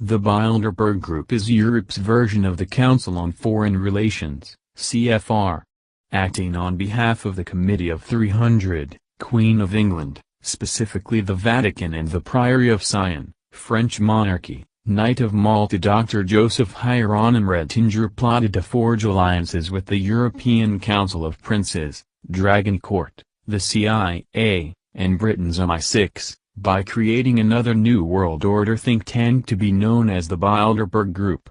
The Bilderberg Group is Europe's version of the Council on Foreign Relations, CFR. Acting on behalf of the Committee of 300, Queen of England, specifically the Vatican and the Priory of Sion, French monarchy, Knight of Malta Dr. Joseph Hieronyme Rettinger plotted to forge alliances with the European Council of Princes, Dragon Court, the CIA, and Britain's MI6, by creating another New World Order think tank to be known as the Bilderberg Group.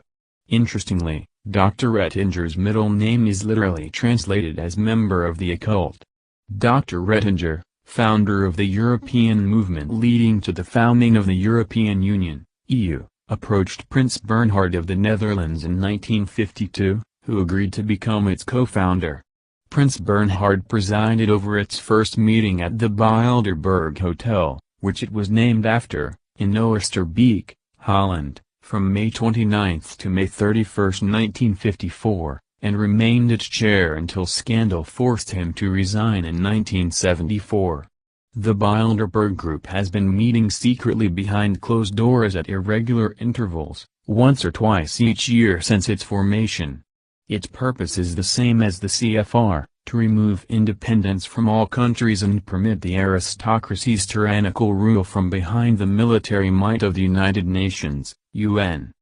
Interestingly, Dr. Rettinger's middle name is literally translated as member of the occult. Dr. Rettinger, founder of the European movement leading to the founding of the European Union, EU, approached Prince Bernhard of the Netherlands in 1952, who agreed to become its co-founder. Prince Bernhard presided over its first meeting at the Bilderberg Hotel, which it was named after, in Oosterbeek, Holland, from May 29 to May 31, 1954, and remained its chair until scandal forced him to resign in 1974. The Bilderberg Group has been meeting secretly behind closed doors at irregular intervals, once or twice each year since its formation. Its purpose is the same as the CFR, to remove independence from all countries and permit the aristocracy's tyrannical rule from behind the military might of the United Nations, UN.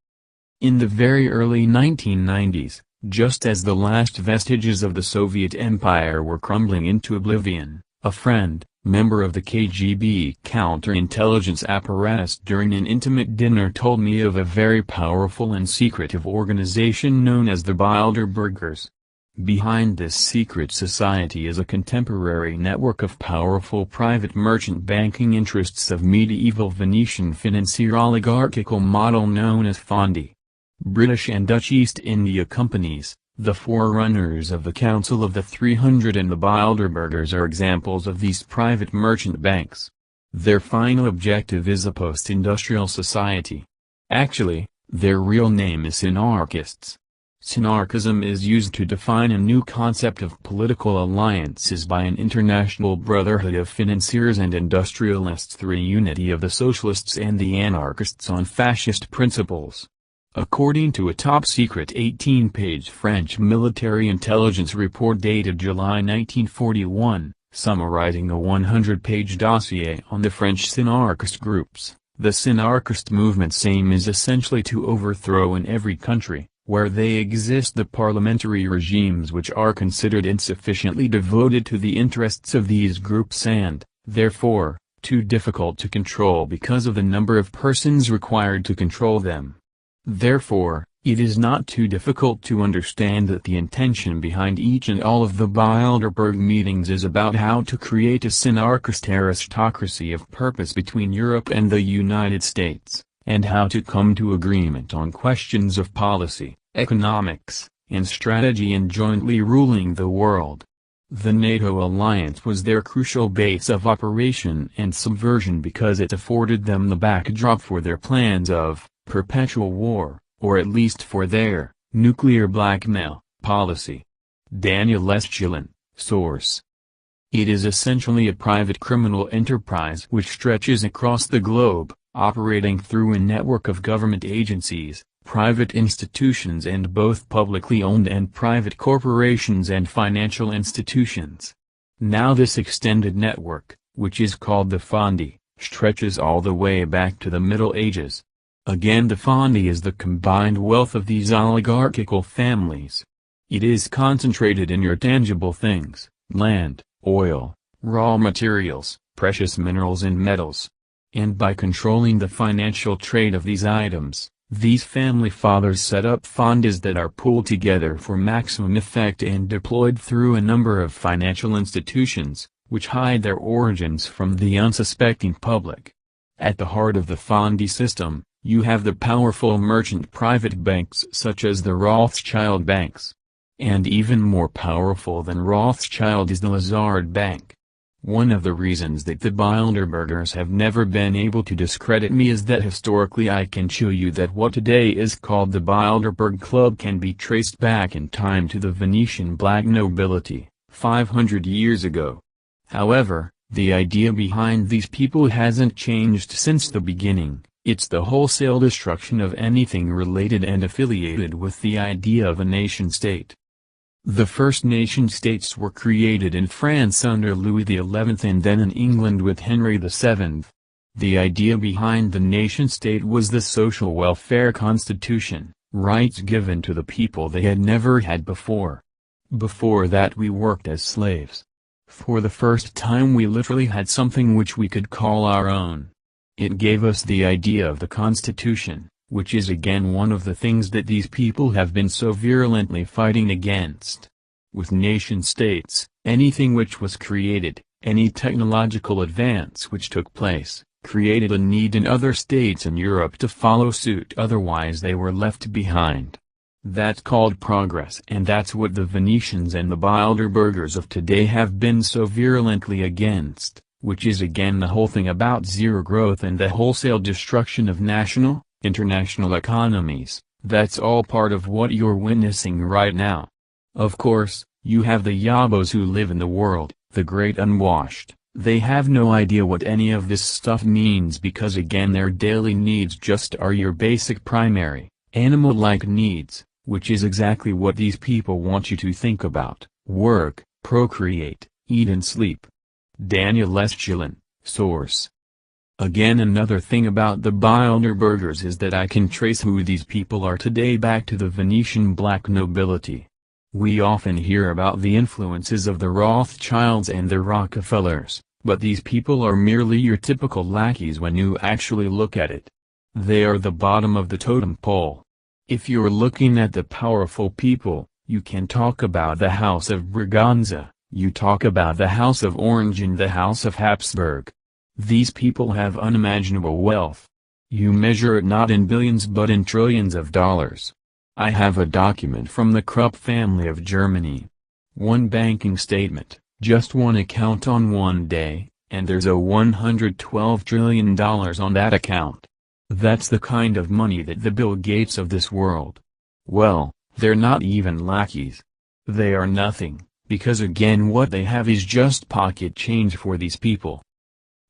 In the very early 1990s, just as the last vestiges of the Soviet Empire were crumbling into oblivion, a friend, member of the KGB counterintelligence apparatus during an intimate dinner told me of a very powerful and secretive organization known as the Bilderbergers. Behind this secret society is a contemporary network of powerful private merchant banking interests of medieval Venetian financier oligarchical model known as fondi. British and Dutch East India companies, the forerunners of the Council of the 300 and the Bilderbergers are examples of these private merchant banks. Their final objective is a post-industrial society. Actually, their real name is synarchists. Synarchism is used to define a new concept of political alliances by an international brotherhood of financiers and industrialists through a unity of the socialists and the anarchists on fascist principles. According to a top-secret 18-page French military intelligence report dated July 1941, summarizing a 100-page dossier on the French synarchist groups, the synarchist movement's aim is essentially to overthrow in every country, where they exist, the parliamentary regimes which are considered insufficiently devoted to the interests of these groups and, therefore, too difficult to control because of the number of persons required to control them. Therefore, it is not too difficult to understand that the intention behind each and all of the Bilderberg meetings is about how to create a synarchist aristocracy of purpose between Europe and the United States, and how to come to agreement on questions of policy, economics, and strategy in jointly ruling the world. The NATO alliance was their crucial base of operation and subversion because it afforded them the backdrop for their plans of perpetual war, or at least for their nuclear blackmail policy. Daniel Estiulin, source. It is essentially a private criminal enterprise which stretches across the globe, operating through a network of government agencies, private institutions and both publicly owned and private corporations and financial institutions. Now this extended network, which is called the Fondi, stretches all the way back to the Middle Ages. Again, the Fondi is the combined wealth of these oligarchical families. It is concentrated in your tangible things, land, oil, raw materials, precious minerals and metals. And by controlling the financial trade of these items, these family fathers set up fonds that are pooled together for maximum effect and deployed through a number of financial institutions, which hide their origins from the unsuspecting public. At the heart of the Fondi system, you have the powerful merchant private banks such as the Rothschild banks. And even more powerful than Rothschild is the Lazard Bank. One of the reasons that the Bilderbergers have never been able to discredit me is that historically I can show you that what today is called the Bilderberg Club can be traced back in time to the Venetian black nobility, 500 years ago. However, the idea behind these people hasn't changed since the beginning. It's the wholesale destruction of anything related and affiliated with the idea of a nation-state. The first nation-states were created in France under Louis XI and then in England with Henry VII. The idea behind the nation-state was the social welfare constitution, rights given to the people they had never had before. Before that we worked as slaves. For the first time we literally had something which we could call our own. It gave us the idea of the Constitution, which is again one of the things that these people have been so virulently fighting against. With nation-states, anything which was created, any technological advance which took place, created a need in other states in Europe to follow suit, otherwise they were left behind. That's called progress, and that's what the Venetians and the Bilderbergers of today have been so virulently against. Which is again the whole thing about zero growth and the wholesale destruction of national, international economies. That's all part of what you're witnessing right now. Of course, you have the yabos who live in the world, the great unwashed. They have no idea what any of this stuff means because again their daily needs just are your basic primary, animal-like needs, which is exactly what these people want you to think about: work, procreate, eat and sleep. Daniel Estiulin, source. Again, another thing about the Bilderbergers is that I can trace who these people are today back to the Venetian black nobility. We often hear about the influences of the Rothschilds and the Rockefellers, but these people are merely your typical lackeys when you actually look at it. They are the bottom of the totem pole. If you're looking at the powerful people, you can talk about the House of Braganza. You talk about the House of Orange and the House of Habsburg. These people have unimaginable wealth. You measure it not in billions but in trillions of dollars. I have a document from the Krupp family of Germany. One banking statement, just one account on one day, and there's a $112 trillion on that account. That's the kind of money that the Bill Gates of this world. Well, they're not even lackeys. They are nothing. Because again what they have is just pocket change for these people.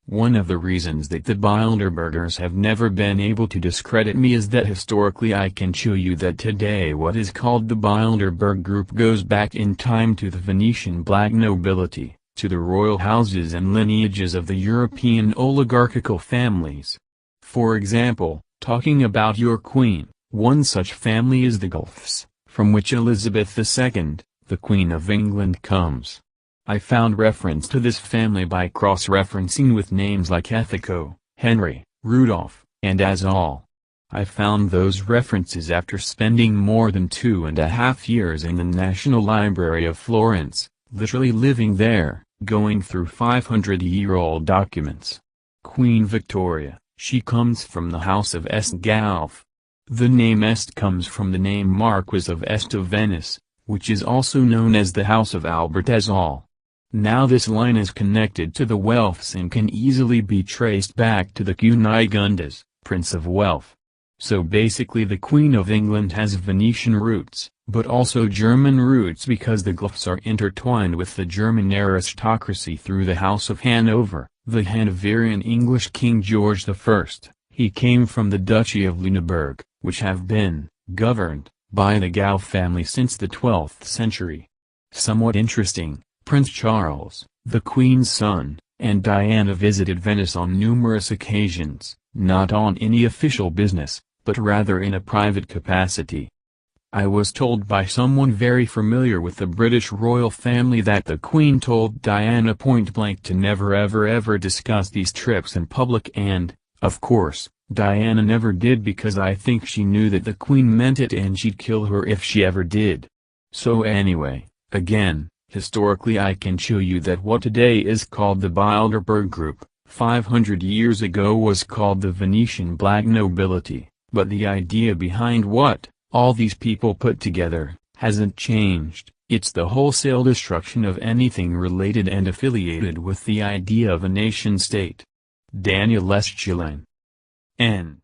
One of the reasons that the Bilderbergers have never been able to discredit me is that historically I can show you that today what is called the Bilderberg group goes back in time to the Venetian black nobility, to the royal houses and lineages of the European oligarchical families. For example, talking about your queen, one such family is the Guelphs, from which Elizabeth II, the Queen of England, comes. I found reference to this family by cross-referencing with names like Ethico, Henry, Rudolph, and Azal. I found those references after spending more than 2.5 years in the National Library of Florence, literally living there, going through 500-year-old documents. Queen Victoria, she comes from the House of Est-Galf. The name Est comes from the name Marquis of Este of Venice, which is also known as the House of Albert Azal. Now this line is connected to the Welfs and can easily be traced back to the Kunigundas, Prince of Welf. So basically the Queen of England has Venetian roots, but also German roots because the Guelphs are intertwined with the German aristocracy through the House of Hanover, the Hanoverian English King George I. He came from the Duchy of Lüneburg, which have been governed by the Gau family since the 12th century. Somewhat interesting, Prince Charles, the Queen's son, and Diana visited Venice on numerous occasions, not on any official business, but rather in a private capacity. I was told by someone very familiar with the British royal family that the Queen told Diana point-blank to never ever discuss these trips in public and, of course, Diana never did because I think she knew that the Queen meant it and she'd kill her if she ever did. So anyway, again, historically I can show you that what today is called the Bilderberg Group, 500 years ago was called the Venetian black nobility, but the idea behind what all these people put together hasn't changed. It's the wholesale destruction of anything related and affiliated with the idea of a nation-state. Daniel Estiulin. End.